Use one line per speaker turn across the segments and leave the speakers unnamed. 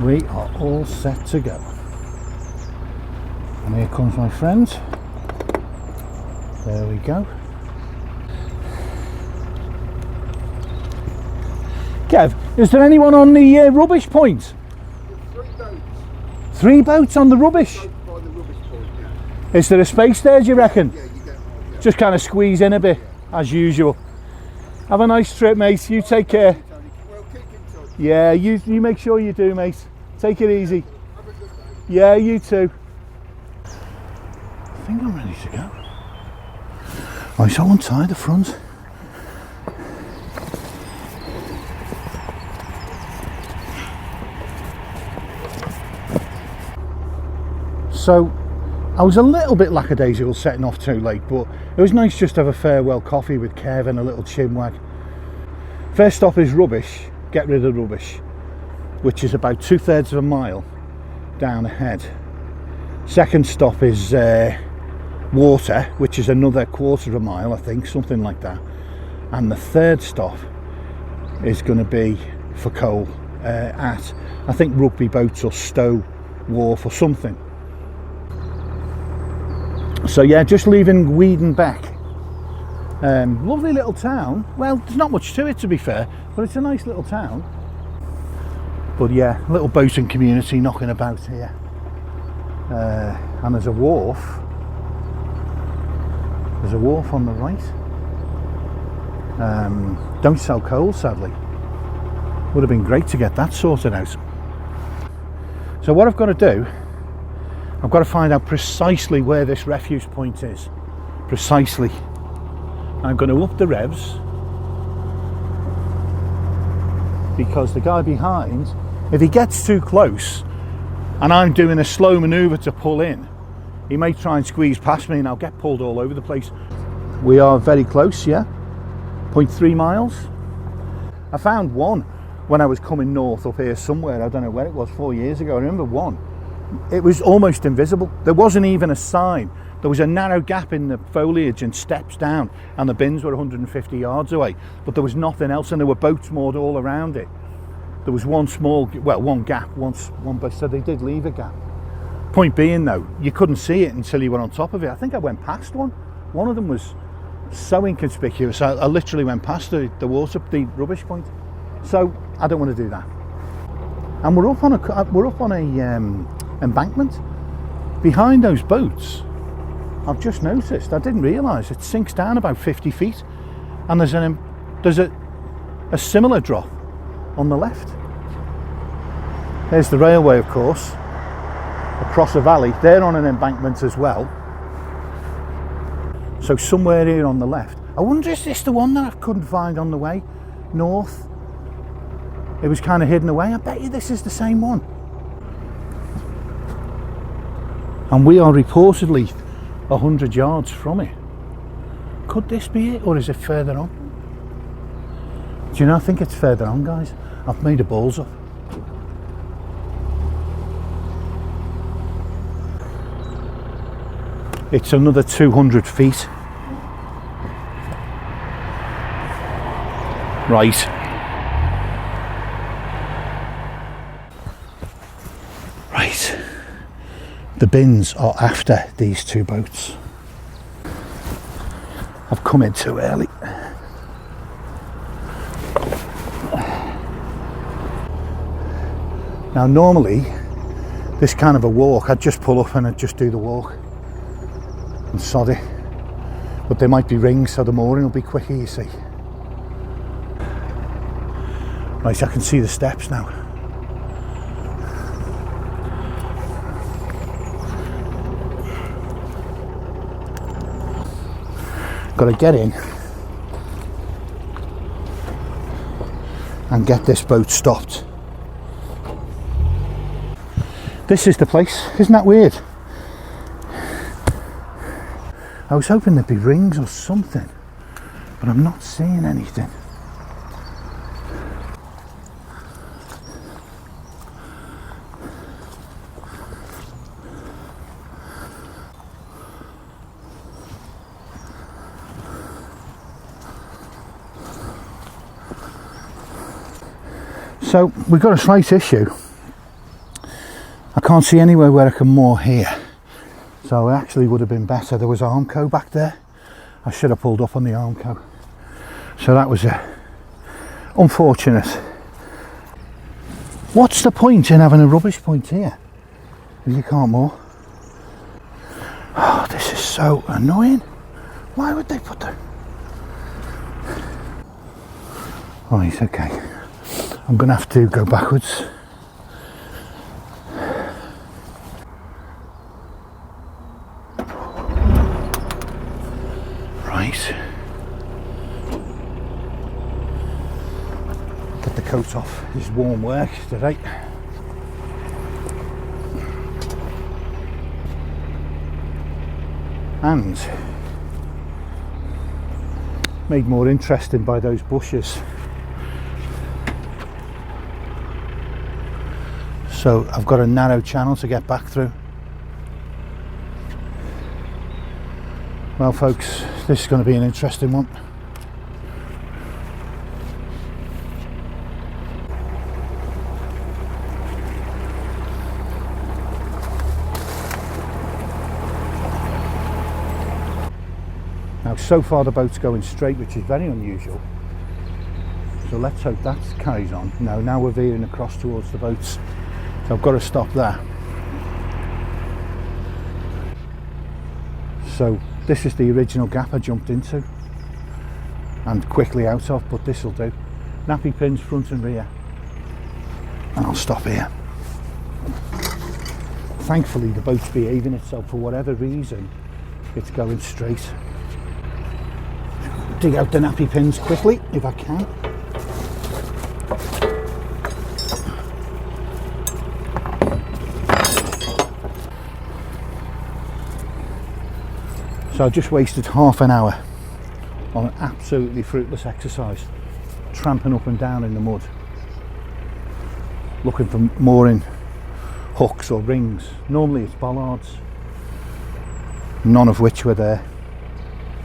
We are all set to go. And here comes my friend. There we go. Kev, is there anyone on the rubbish point?
3 boats.
3 boats on the rubbish?
By the rubbish point, yeah.
Is there a space there, do you reckon?
Yeah, you get more, yeah.
Just kind of squeeze in a bit, as usual. Have a nice trip, mate. You take care.
Well, keep in touch.
Yeah, you make sure you do, mate. Take it easy.
Have a good day.
Yeah, you too. I think I'm ready to go. Right, so untie the front. So, I was a little bit lackadaisical setting off too late, but it was nice just to have a farewell coffee with Kev and a little chinwag. First stop is rubbish, get rid of rubbish, which is about 2/3 of a mile down ahead. Second stop is water, which is another 1/4 of a mile, I think, something like that. And the third stop is going to be for coal at, I think, Rugby Boats or Stowe Wharf or something. So yeah, just leaving Weedon back. Lovely little town. Well, there's not much to it, to be fair, but it's a nice little town. But yeah, little boating community knocking about here. And there's a wharf. There's a wharf on the right. Don't sell coal, sadly. Would have been great to get that sorted out. So what I've got to do, I've got to find out precisely where this refuse point is. Precisely. I'm going to up the revs, because the guy behind, if he gets too close and I'm doing a slow manoeuvre to pull in, he may try and squeeze past me and I'll get pulled all over the place. We are very close, yeah. 0.3 miles. I found one when I was coming north up here somewhere. I don't know where it was, 4 years ago. I remember one. It was almost invisible. There wasn't even a sign. There was a narrow gap in the foliage and steps down, and the bins were 150 yards away, but there was nothing else, and there were boats moored all around it. There was one gap, one boat, so they did leave a gap. Point being though, you couldn't see it until you were on top of it. I think I went past one. One of them was so inconspicuous, I literally went past the rubbish point. So I don't want to do that. And we're up on a embankment behind those boats. I've just noticed, I didn't realise, it sinks down about 50 feet, and there's a similar drop on the left. There's the railway, of course, across a valley. They're on an embankment as well. So somewhere here on the left. I wonder, is this the one that I couldn't find on the way north? It was kind of hidden away. I bet you this is the same one. And we are reportedly 100 yards from it. Could this be it, or is it further on? Do you know, I think it's further on, guys. I've made a balls up. It's another 200 feet. Right. Right. The bins are after these 2 boats. I've come in too early. Now normally, this kind of a walk, I'd just pull up and I'd just do the walk and sod it. But there might be rings, so the mooring will be quicker, you see. Right, I can see the steps now. Got to get in and get this boat stopped. This is the place, isn't that weird? I was hoping there'd be rings or something, but I'm not seeing anything. So we've got a slight issue. I can't see anywhere where I can moor here. So it actually would have been better. There was Armco back there. I should have pulled up on the Armco. So that was unfortunate. What's the point in having a rubbish point here if you can't moor? Oh, this is so annoying. Why would they put that? Right, okay. I'm going to have to go backwards. Right. Get the coat off. This is warm work today. And made more interesting by those bushes. So I've got a narrow channel to get back through. Well folks, this is going to be an interesting one. Now so far the boat's going straight, which is very unusual. So let's hope that carries on. Now we're veering across towards the boats. So I've got to stop there. So this is the original gap I jumped into and quickly out of, but this will do. Nappy pins front and rear. And I'll stop here. Thankfully the boat's behaving itself. For whatever reason, it's going straight. Dig out the nappy pins quickly if I can. So I just wasted half an hour on an absolutely fruitless exercise, tramping up and down in the mud, looking for mooring hooks or rings. Normally it's bollards, none of which were there.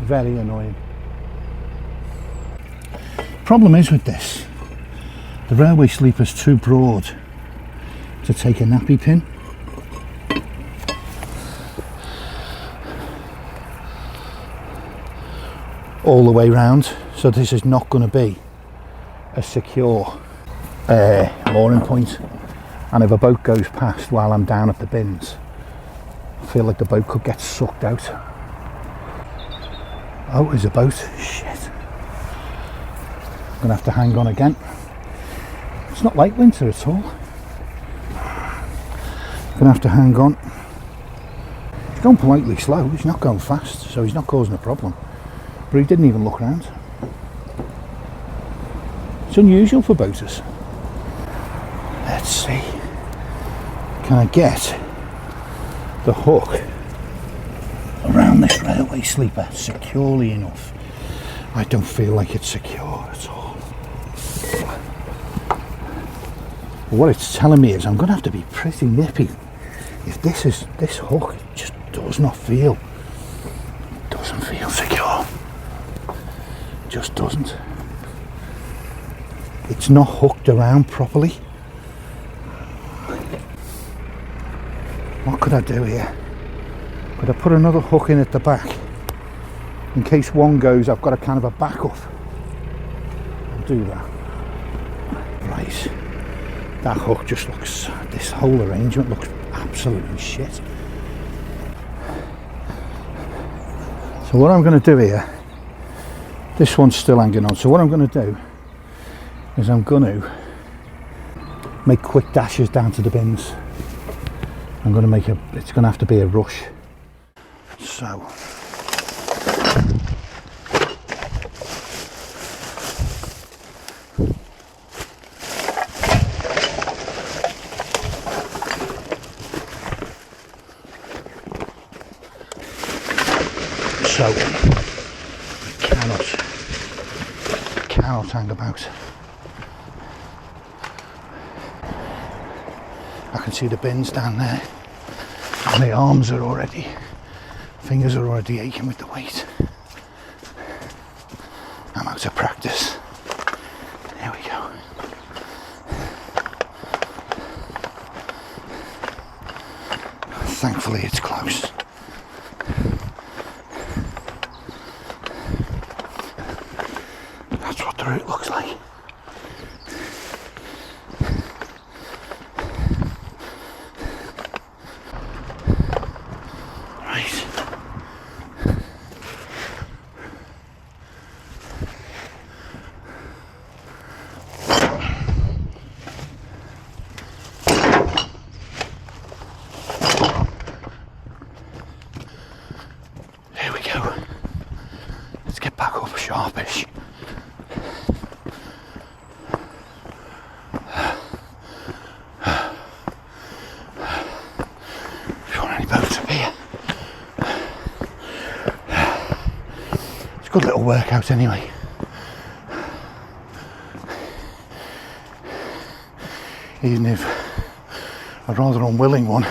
Very annoying. Problem is with this, the railway sleeper's too broad to take a nappy pin. All the way round, so this is not going to be a secure mooring point. And if a boat goes past while I'm down at the bins, I feel like the boat could get sucked out. Oh, there's a boat. Shit. I'm going to have to hang on again. It's not like winter at all. I'm going to have to hang on. He's going politely slow, he's not going fast, so he's not causing a problem. But he didn't even look around. It's unusual for boaters. Let's see. Can I get the hook around this railway sleeper securely enough? I don't feel like it's secure at all. What it's telling me is I'm going to have to be pretty nippy. If this hook just doesn't feel secure. Just doesn't. It's not hooked around properly. What could I do here? Could I put another hook in at the back? In case one goes, I've got a kind of a backup. I'll do that. Right. That hook just looks, this whole arrangement looks absolutely shit. So what I'm going to do here, this one's still hanging on, so what I'm going to do is I'm going to make quick dashes down to the bins. I'm going to make it's going to have to be a rush. So cannot hang about. I can see the bins down there, and the arms are already, fingers are already aching with the weight. I'm out of practice. There we go. Thankfully it's close. That's what the route looks like. Right. Here we go. Let's get back up sharpish. Good little workout anyway. Even if a rather unwilling one.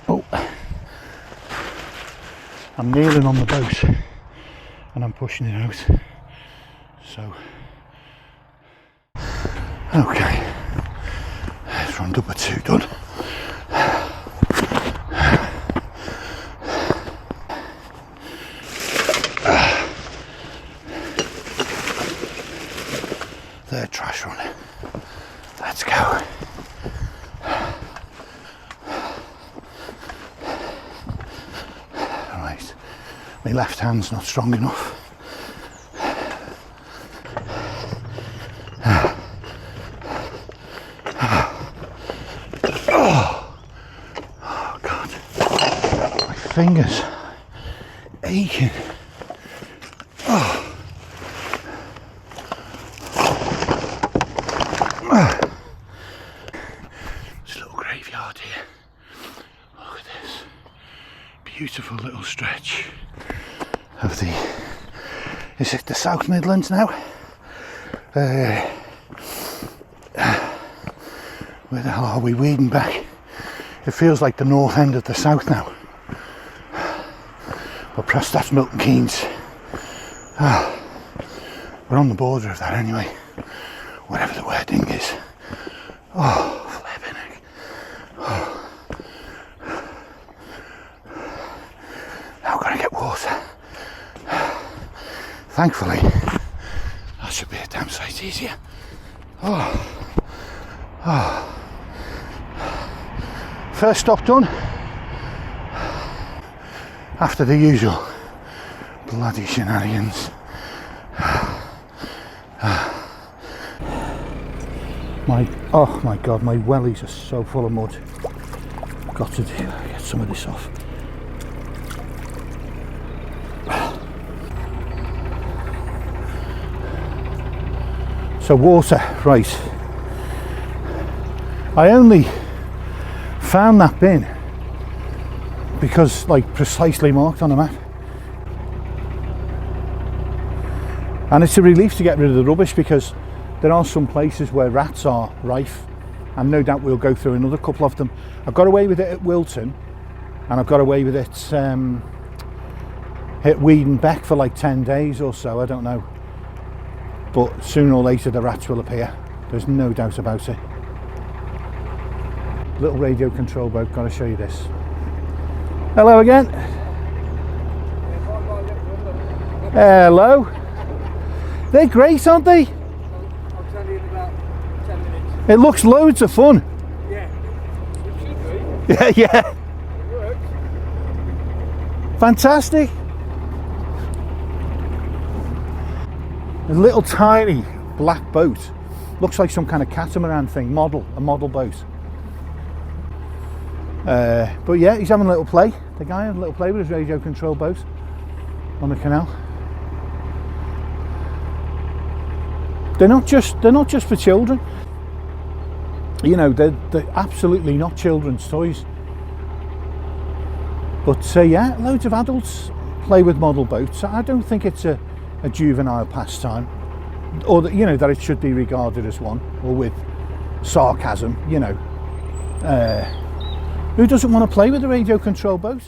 Oh. I'm kneeling on the boat and I'm pushing it out. So, okay, that's round number 2 done. Third trash run. Let's go. My left hand's not strong enough. Oh God, my fingers aching. Oh. This little graveyard here. Look at this beautiful little stretch of the, is it the South Midlands now? Where the hell are we? Weedon back. It feels like the north end of the south now. But perhaps that's Milton Keynes. We're on the border of that anyway. Whatever the wording is. Oh, flipping heck. Oh. Now we're going to get water. Thankfully, that should be a damn sight easier. Oh. Oh. First stop done. After the usual bloody shenanigans. Oh my God, my wellies are so full of mud. Got to get some of this off. So water, right. I only found that bin because, like, precisely marked on a map. And it's a relief to get rid of the rubbish because there are some places where rats are rife, and no doubt we'll go through another couple of them. I've got away with it at Wilton, and I've got away with it at Weedon Beck for like 10 days or so, I don't know. But sooner or later the rats will appear, there's no doubt about it. Little radio control boat, gotta show you this. Hello again. Hello. They're great, aren't they?
I'll tell you in about 10 minutes.
It looks loads of fun.
Yeah. It should be.
Yeah.
It works.
Fantastic. A little tiny black boat. Looks like some kind of catamaran thing, a model boat. But yeah, he's having a little play. The guy had a little play with his radio control boat on the canal. They're not just for children. You know, they're absolutely not children's toys. But yeah, loads of adults play with model boats. I don't think it's a juvenile pastime, or that, you know, that it should be regarded as one, or with sarcasm, you know. Who doesn't want to play with a radio control boat?